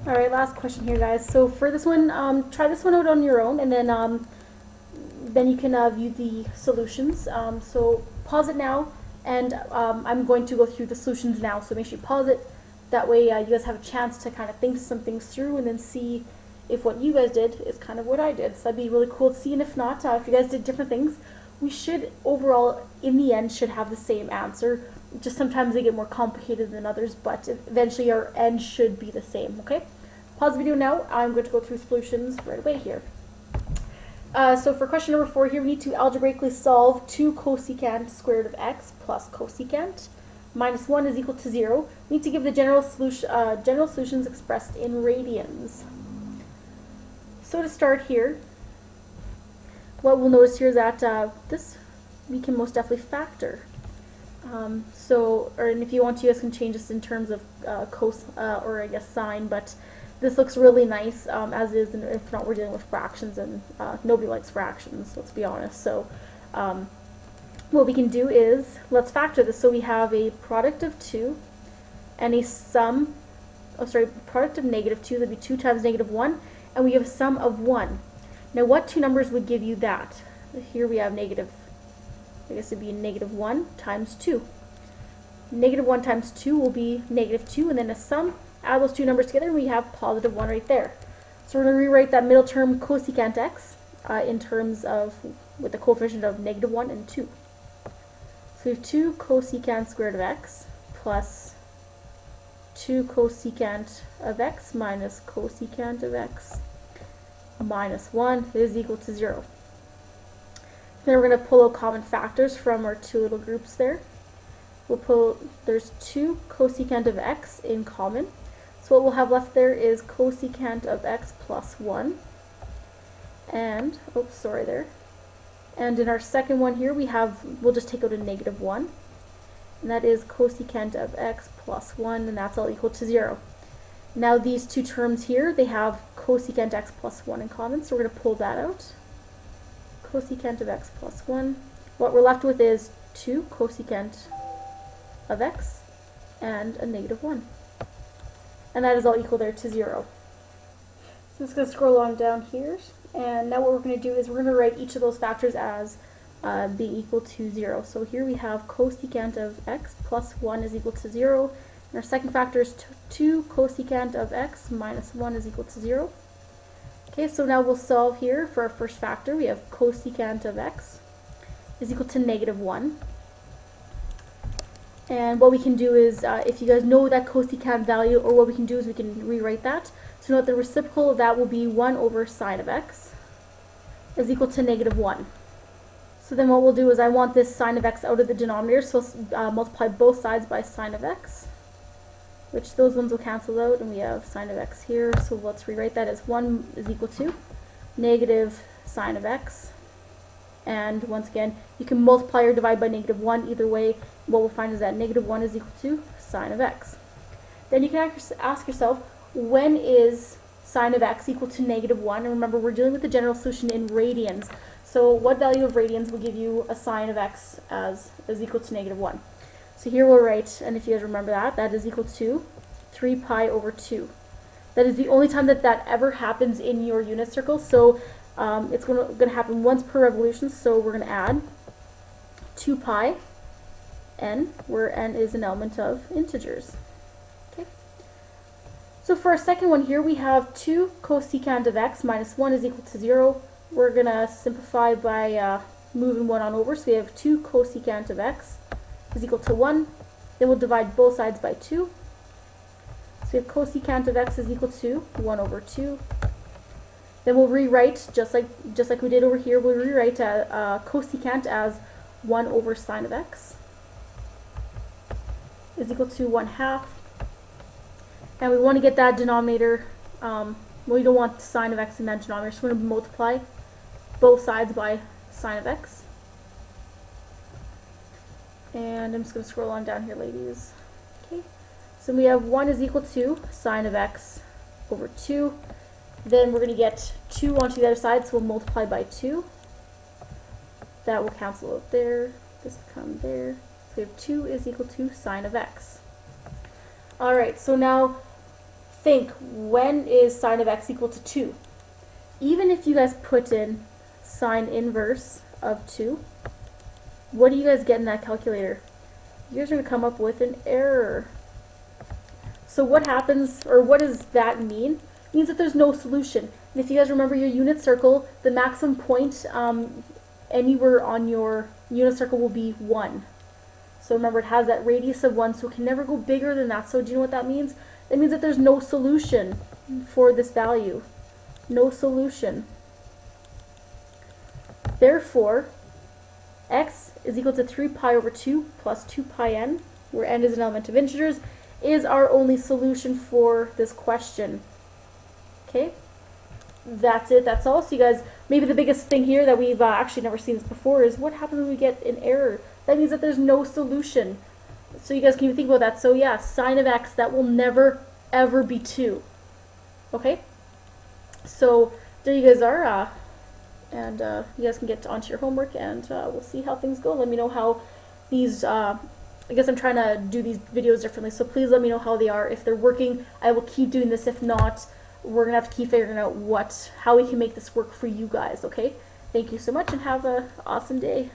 All right, last question here, guys. So for this one, try this one out on your own, and then you can view the solutions. So pause it now, and I'm going to go through the solutions now. So make sure you pause it. That way, you guys have a chance to kind of think some things through, and then see if what you guys did is kind of what I did. So that'd be really cool to see. And if not, if you guys did different things, we should overall, in the end, should have the same answer. Just sometimes they get more complicated than others, but eventually our end should be the same, okay? Pause the video now. I'm going to go through solutions right away here. So for question number 4 here, we need to algebraically solve 2 cosecant squared of x plus cosecant minus 1 is equal to 0. We need to give the general solutions expressed in radians. So to start here, what we'll notice here is that this we can most definitely factor. And if you want to, you guys can change this in terms of cos, or I guess sine, but this looks really nice as is, and if not, we're dealing with fractions, and nobody likes fractions, let's be honest. So what we can do is, let's factor this. So we have a product of 2 and a sum, product of -2, that'd be 2 times -1, and we have a sum of 1. Now what two numbers would give you that? Here we have negative, I guess it'd be -1 times 2. -1 times 2 will be -2, and then a sum, add those two numbers together, and we have +1 right there. So we're going to rewrite that middle term cosecant x in terms of, with the coefficient of -1 and 2. So we have 2 cosecant squared of x plus 2 cosecant of x minus cosecant of x minus 1 is equal to 0. Then we're going to pull out common factors from our two little groups there. There's 2 cosecant of x in common. So what we'll have left there is cosecant of x plus 1. And, oops, sorry there. And in our second one here, we'll just take out a -1. And that is cosecant of x plus 1, and that's all equal to 0. Now these two terms here, they have cosecant x plus 1 in common, so we're going to pull that out. Cosecant of x plus 1. What we're left with is 2 cosecant of x and a -1. And that is all equal there to 0. So I'm just going to scroll on down here. And now what we're going to do is we're going to write each of those factors as being equal to 0. So here we have cosecant of x plus 1 is equal to 0. And our second factor is 2 cosecant of x minus 1 is equal to 0. Okay, so now we'll solve here for our first factor. We have cosecant of x is equal to -1. And what we can do is, if you guys know that cosecant value, or what we can do is we can rewrite that. So note the reciprocal of that will be 1 over sine of x is equal to -1. So then what we'll do is I want this sine of x out of the denominator, so let's multiply both sides by sine of x, which those ones will cancel out, and we have sine of x here. So let's rewrite that as 1 is equal to negative sine of x. And once again, you can multiply or divide by -1. Either way, what we'll find is that -1 is equal to sine of x. Then you can ask yourself, when is sine of x equal to -1? And remember, we're dealing with the general solution in radians. So what value of radians will give you a sine of x as equal to -1? So here we'll write, and if you guys remember that, that is equal to 3 pi over 2. That is the only time that that ever happens in your unit circle. So it's going to happen once per revolution. So we're going to add 2 pi n, where n is an element of integers. Okay. So for our second one here, we have 2 cosecant of x minus 1 is equal to 0. We're going to simplify by moving 1 on over. So we have 2 cosecant of x is equal to 1. Then we'll divide both sides by 2. So we have cosecant of x is equal to 1 over 2. Then we'll rewrite, just like we did over here, we'll rewrite cosecant as 1 over sine of x is equal to 1/2. And we want to get that denominator, we don't want sine of x in that denominator, so we're going to multiply both sides by sine of x. And I'm just going to scroll on down here, ladies. Okay, so we have 1 is equal to sine of x over 2. Then we're going to get 2 onto the other side, so we'll multiply by 2. That will cancel out there. This will come there. So we have 2 is equal to sine of x. Alright, so now think, when is sine of x equal to 2? Even if you guys put in sine inverse of 2, what do you guys get in that calculator? You guys are going to come up with an error. So what happens, or what does that mean? It means that there's no solution. And if you guys remember your unit circle, the maximum point anywhere on your unit circle will be 1. So remember, it has that radius of 1, so it can never go bigger than that. So do you know what that means? It means that there's no solution for this value. No solution. Therefore, x is equal to 3 pi over 2 plus 2 pi n, where n is an element of integers, is our only solution for this question. Okay? That's it. That's all. So you guys, maybe the biggest thing here that we've actually never seen this before is what happens when we get an error. That means that there's no solution. So you guys can even think about that. So yeah, sine of x, that will never, ever be 2. Okay? So there you guys are. And you guys can get onto your homework, and we'll see how things go. Let me know how these, I guess I'm trying to do these videos differently, so please let me know how they are. If they're working, I will keep doing this. If not, we're going to have to keep figuring out how we can make this work for you guys, okay? Thank you so much, and have an awesome day.